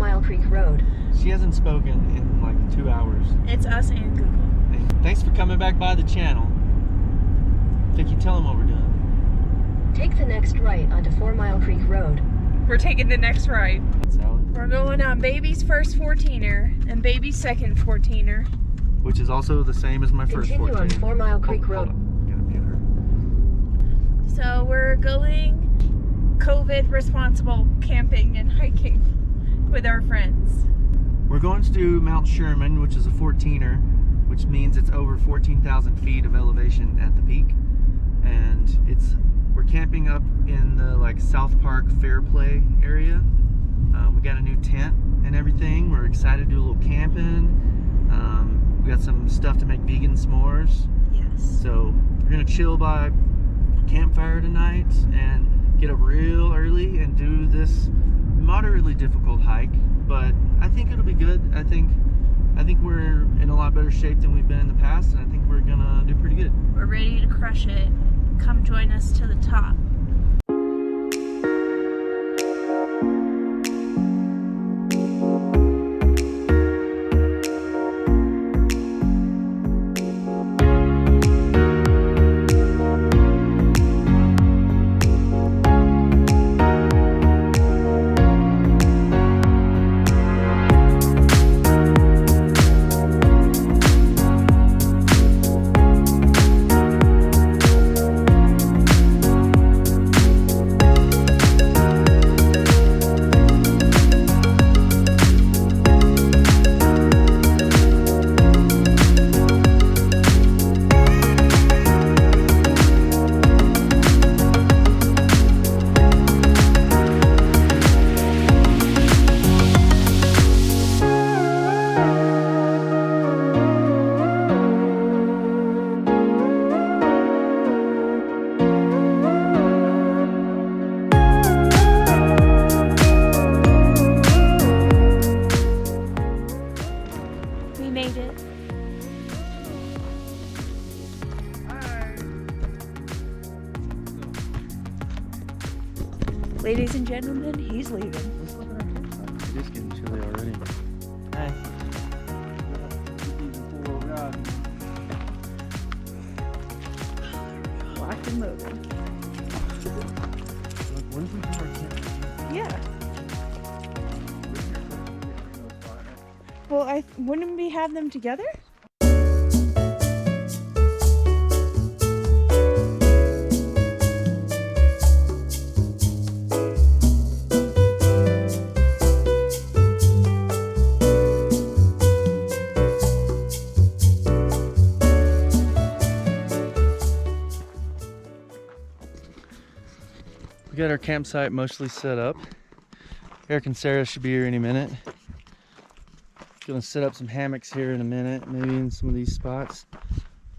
Mile Creek Road. She hasn't spoken in like 2 hours. It's us and Google. Hey, thanks for coming back by the channel. Vicky, tell them what we're doing. Take the next right onto 4 Mile Creek Road. We're taking the next ride. Sally. We're going on baby's first 14er and baby's second 14er. Which is also the same as my first 14. Continue on 4 Mile Creek Road. Gotta mute her. So we're going COVID responsible camping and hiking with our friends. We're going to do Mount Sherman, which is a 14er, which means it's over 14,000 feet of elevation at the peak. And we're camping up in the like South Park Fairplay area. We got a new tent and everything. We're excited to do a little camping. We got some stuff to make vegan s'mores. Yes. So we're gonna chill by a campfire tonight and get up real early and do this moderately difficult hike. But I think it'll be good. I think we're in a lot better shape than we've been in the past, and I think we're gonna do pretty good. We're ready to crush it. Come join us to the top. Ladies and gentlemen, he's leaving. It is getting chilly already. Hi. Locked and moving. What if we do our camp? Yeah. Well, wouldn't we have them together? We got our campsite mostly set up. Eric and Sarah should be here any minute. Gonna set up some hammocks here in a minute, maybe in some of these spots.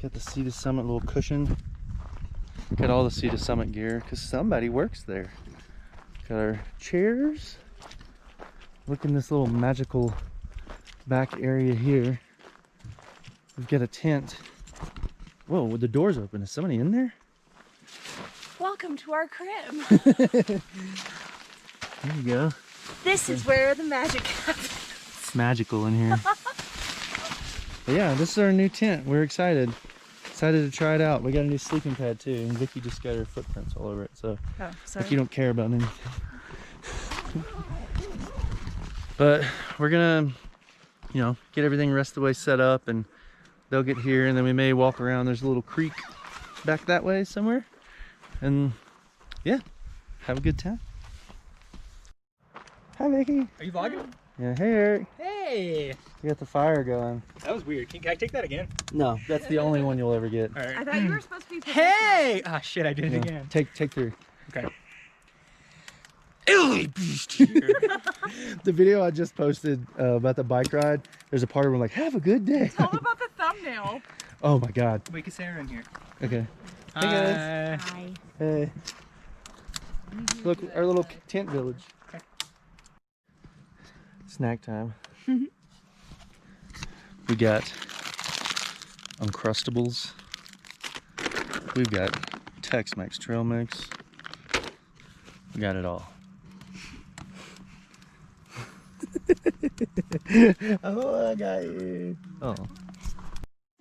Got the Sea to Summit little cushion. Got all the Sea to Summit gear because somebody works there. Got our chairs. Look in this little magical back area here. We've got a tent. Whoa, with the doors open, is somebody in there? Welcome to our crib. There you go. This is where the magic happens. It's magical in here. But yeah, this is our new tent. We're excited. Excited to try it out. We got a new sleeping pad too, and Vicky just got her footprints all over it. So like you don't care about anything. But we're gonna, get everything rest of the way set up, and they'll get here, and then we may walk around. There's a little creek back that way somewhere. And yeah, have a good time. Hi, Vicky. Are you vlogging? Yeah, hey, Eric. Hey! You got the fire going. That was weird. Can I take that again? No, that's the only one you'll ever get. All right. I thought you were supposed to be. Hey! Ah, shit, I did it Yeah, again. Take 3. Okay. Illy beast here. The video I just posted about the bike ride, there's a part where we're like, have a good day. Tell them about the thumbnail. Oh my God. Wake a Sarah in here. Okay. Hey guys. Hi. Hey. Look, our little tent village. Okay. Snack time. We got Uncrustables. We've got Tex-Mex trail mix. We got it all. Oh, I got you. Oh.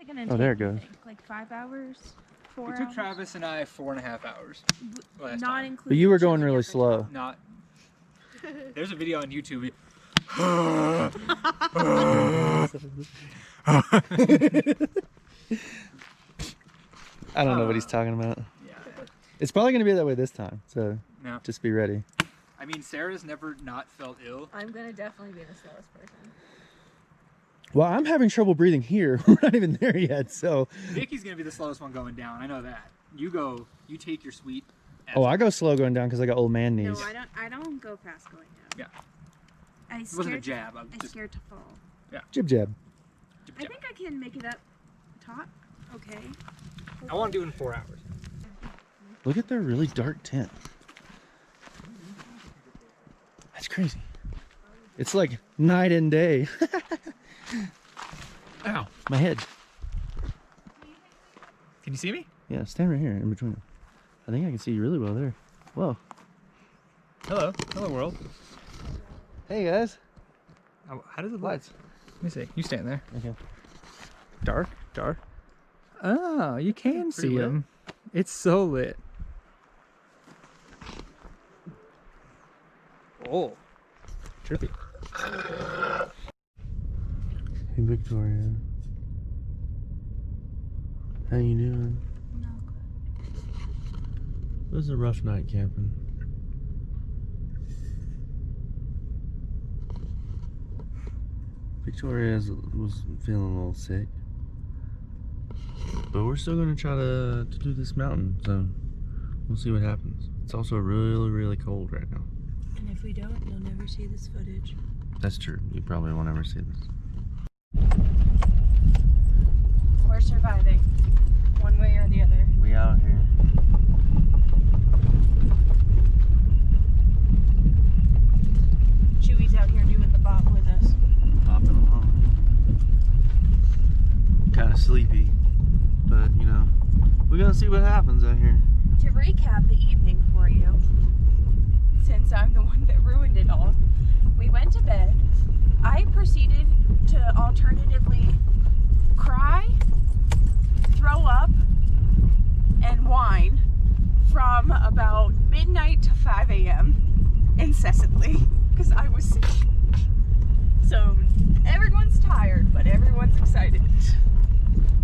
Gonna Oh, there take, it goes. you think, like 5 hours, 4 It hours. took Travis and I 4.5 hours. Last Not time. including. But you were chilling going really at the slow. top. Not. There's a video on YouTube. I don't know what he's talking about. Yeah. It's probably going to be that way this time, so No. just be ready. I mean, Sarah's never not felt ill. I'm gonna definitely be the slowest person. Well, I'm having trouble breathing here. We're not even there yet, so. Vicky's gonna be the slowest one going down. I know that. You go. You take your sweet. Oh, I go slow going down because I got old man knees. No, I don't go fast going down. Yeah. I It wasn't a jab. I'm I'm just. scared to fall. Jib jab. I think I can make it up top. Okay. I want to do it in 4 hours. Look at their really dark tent. That's crazy. It's like night and day. Ow, my head. Can you see me? Yeah, stand right here in between them. I think I can see you really well there. Whoa. Hello. Hello, world. Hey guys. How does it look? Lights. Let me see. You stand there. Okay. Dark. Dark. Oh, you can Pretty see lit. them. It's so lit. Oh. Trippy. Hey Victoria. How you doing? No. It was a rough night camping. Victoria was feeling a little sick. But we're still going to try to do this mountain, so we'll see what happens. It's also really, really cold right now. And if we don't, you'll never see this footage. That's true. You probably won't ever see this. We're surviving, one way or the other. We out here. Chewy's out here doing the bop with us. Popping along. Kind of sleepy, but you know, we're gonna see what happens out here. To recap the evening for you, since I'm the one that ruined it all, we went to bed. I proceeded to alternatively cry, throw up, and whine from about midnight to 5 a.m. incessantly because I was sick. So everyone's tired, but everyone's excited.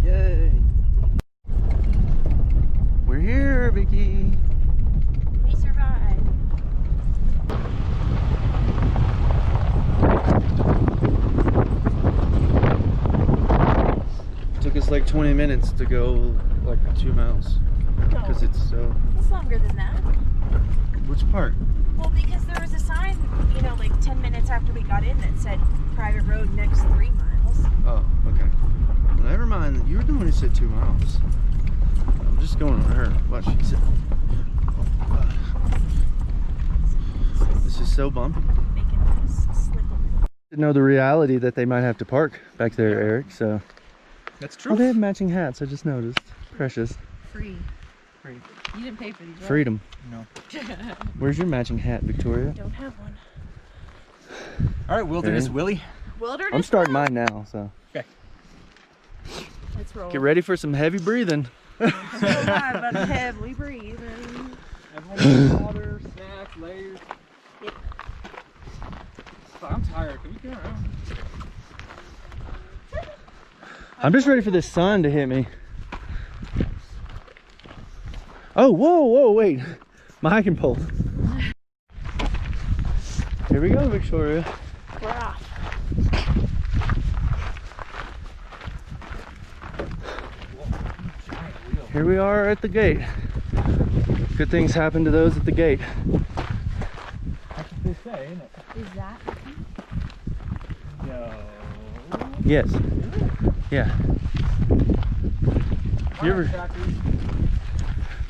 Yay! We're here, Vicky. We survived. Took us like 20 minutes to go like 2 miles because it's so. It's longer than that. Which part? Well, because there was a sign, you know, like 10 minutes after we got in that said private road next 3 miles. Oh, okay. Well, never mind. You were the one who said 2 miles. I'm just going on her. What she said. Oh, God. This is so bumpy. Making this slippery. Didn't know the reality that they might have to park back there, Eric. So. That's Oh, true. they have matching hats. I just noticed. Precious. Free. Free. You didn't pay for these, right? Freedom. No. Where's your matching hat, Victoria? Don't have one. All right, Wilderness Okay. Willie. Wilderness. I'm starting mine now, so. Let's roll. Get ready for some heavy breathing. But heavily breathing. Everyone wants water, snacks, layers. Yep. Fuck, I'm tired. Can we get around? I'm just ready for this sun to hit me. Oh, whoa, wait. My hiking pole. Here we go, Victoria. We're off. Here we are at the gate. Good things happen to those at the gate. That's what they say, isn't it? Is that? No. Yes. Yeah. You ever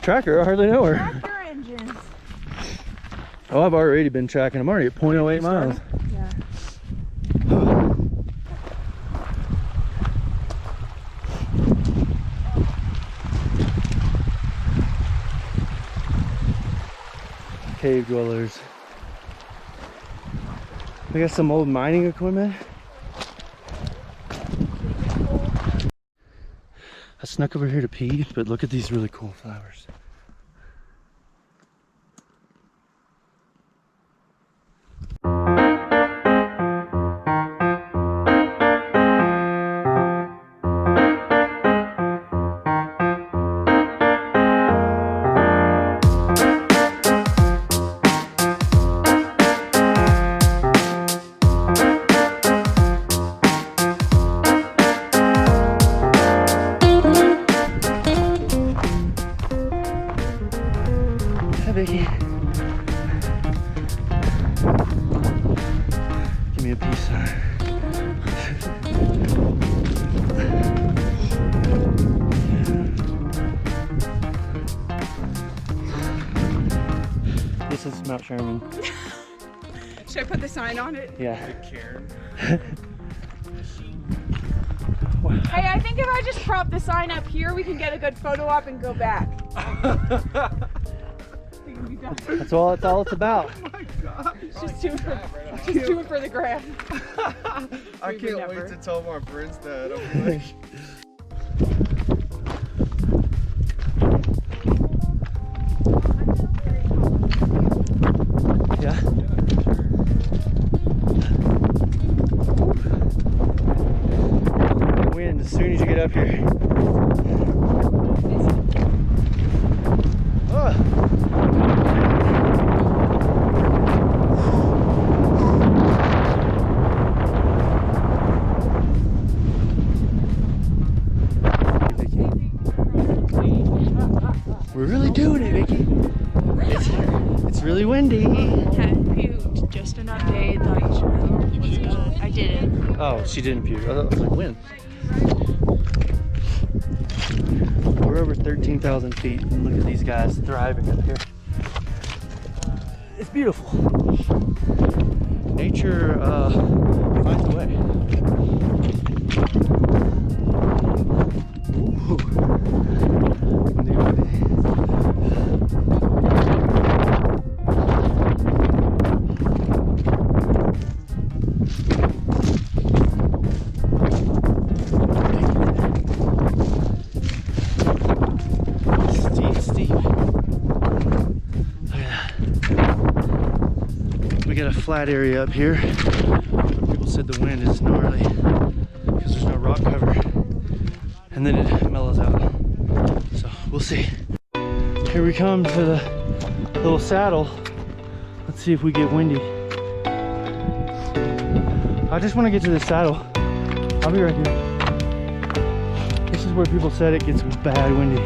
tracker? I hardly know her. Tractor engines. Oh, I've already been tracking. I'm already at 0.08 miles. Yeah. Cave dwellers. We got some old mining equipment. I snuck over here to pee, but look at these really cool flowers. Vicky. Give me a peace sign. This is Mount Sherman. Should I put the sign on it? Yeah. Hey, I think if I just prop the sign up here, we can get a good photo up and go back. That's all it's about. Oh my god. Just do it for the gram. I can't wait to tell my friends that. I'll be like, Yeah. Wind as soon as you get up here. We're really doing it, Vicky. It's really windy. Puked. Just an update. Thought you should know. What's good? I didn't. Oh, she didn't puke. I thought it was like when. We're over 13,000 feet. And look at these guys thriving up here. It's beautiful. Nature finds a way. Ooh. We got a flat area up here. People said the wind is gnarly because there's no rock cover, and then it mellows out. So we'll see. Here we come to the little saddle. Let's see if we get windy. I just want to get to the saddle. I'll be right here. This is where people said it gets bad windy.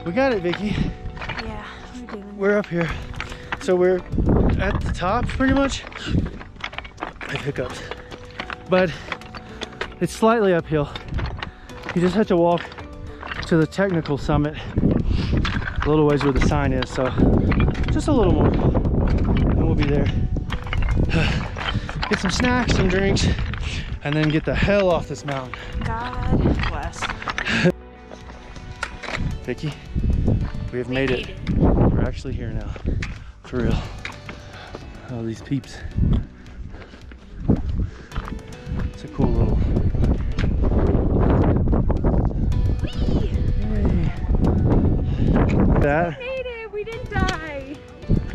We got it, Vicky. Yeah, we're doing We're up here. So we're at the top pretty much. I have hiccups. But it's slightly uphill. You just have to walk to the technical summit a little ways where the sign is, so just a little more and we'll be there. Get some snacks, some drinks, and then get the hell off this mountain. God bless. Vicky, we have made it. We're actually here now, for real. Oh, these peeps. It's a cool little. Yay. That. We made it. We didn't die.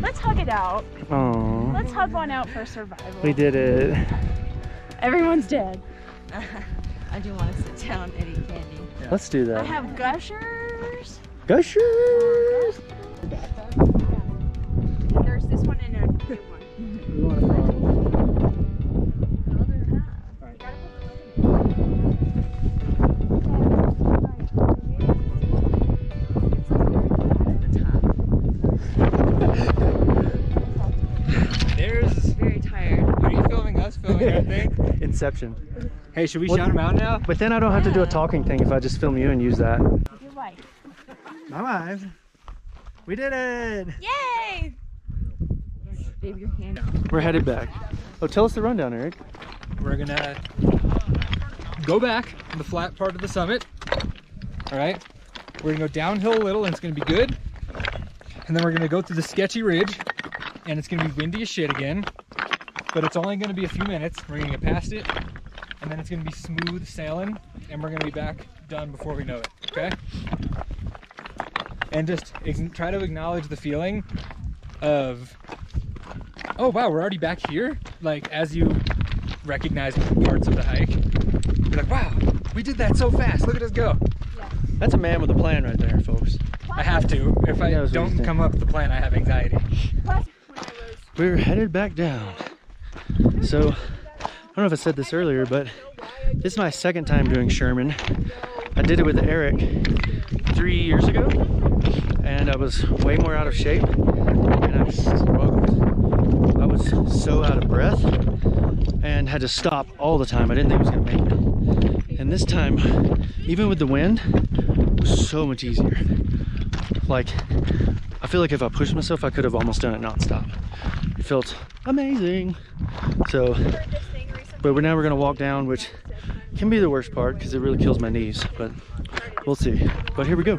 Let's hug it out. Oh. Let's hug one out for survival. We did it. Everyone's dead. I do want to sit down and eat candy. Yeah. Let's do that. I have gushers. Gushers. There's this one and a new one. We want to follow. There's. Very tired. Are you filming us? Filming our thing? Inception. Hey, should we What- shout him out now? But then I don't have to do a talking thing if I just film you and use that. Your wife. My wife. We did it. Yay! Babe, your hand. We're headed back. Oh, tell us the rundown, Eric. We're gonna go back to the flat part of the summit. All right. We're gonna go downhill a little, and it's gonna be good. And then we're gonna go through the sketchy ridge, and it's gonna be windy as shit again. But it's only gonna be a few minutes. We're gonna get past it, and then it's gonna be smooth sailing, and we're gonna be back done before we know it. Okay. And just try to acknowledge the feeling of, oh wow, we're already back here. Like as you recognize parts of the hike, you're like, wow, we did that so fast. Look at us go. That's a man with a plan right there, folks. I have to. If I He knows what he's don't doing. come up with the plan, I have anxiety. We're headed back down. So, I don't know if I said this earlier, but this is my second time doing Sherman. I did it with Eric 3 years ago, and I was way more out of shape, and I struggled. I was so out of breath and had to stop all the time. I didn't think I was gonna make it. And this time, even with the wind, it was so much easier. Like, I feel like if I pushed myself, I could have almost done it nonstop. It felt amazing. So, but now we're gonna walk down, which can be the worst part because it really kills my knees, but we'll see. But here we go.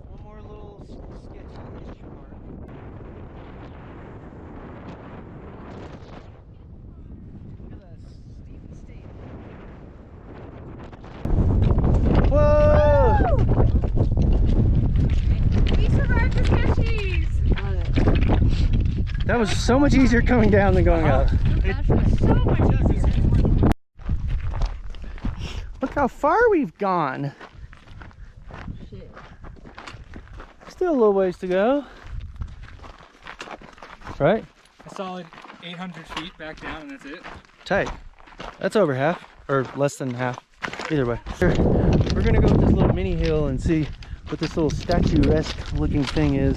One more little sketchy-ish part. Look at that steep steep. Whoa! We survived the sketchies. That was so much easier coming down than going up. So much easier. Look how far we've gone. Shit. Still a little ways to go. Right? A solid 800 feet back down, and that's it. Tight. That's over half, or less than half. Either way. We're gonna go up this little mini hill and see what this little statuesque looking thing is.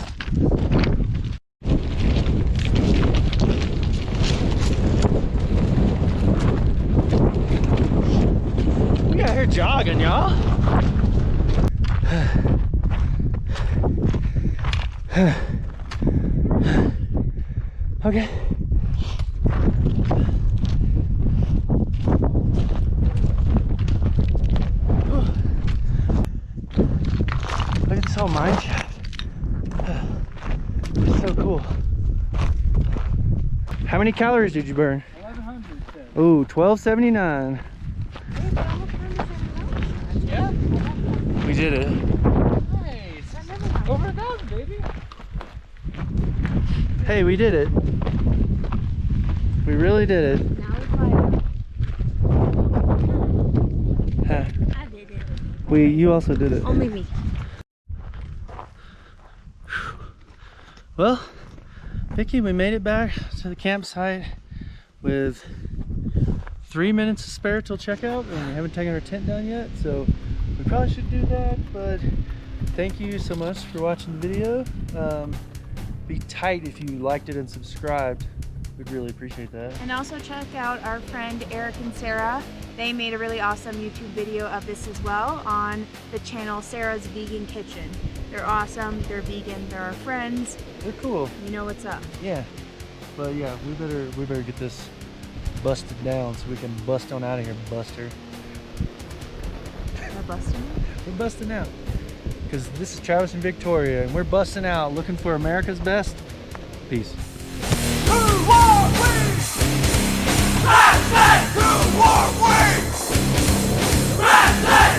We out here jogging, y'all. Okay. Look at this whole mine shaft. It's so cool. How many calories did you burn? 1100. Ooh, 1279. Yeah. We did it. Nice. Over 1,000, baby. Hey, we did it. We really did it. Now it's like, Huh. I did it. You also did it. Only me. Well, Vicky, we made it back to the campsite with 3 minutes to spare till checkout, and we haven't taken our tent down yet, so we probably should do that. But thank you so much for watching the video. Be tight if you liked it and subscribed. We'd really appreciate that. And also check out our friend Eric and Sarah. They made a really awesome YouTube video of this as well on the channel Sarah's Vegan Kitchen. They're awesome, they're vegan, they're our friends. They're cool. You know what's up. Yeah. But yeah, we better get this busted down so we can bust on out of here, Buster. We're busting. We're busting out. Because this is Travis and Victoria, and we're busting out looking for America's best. Peace.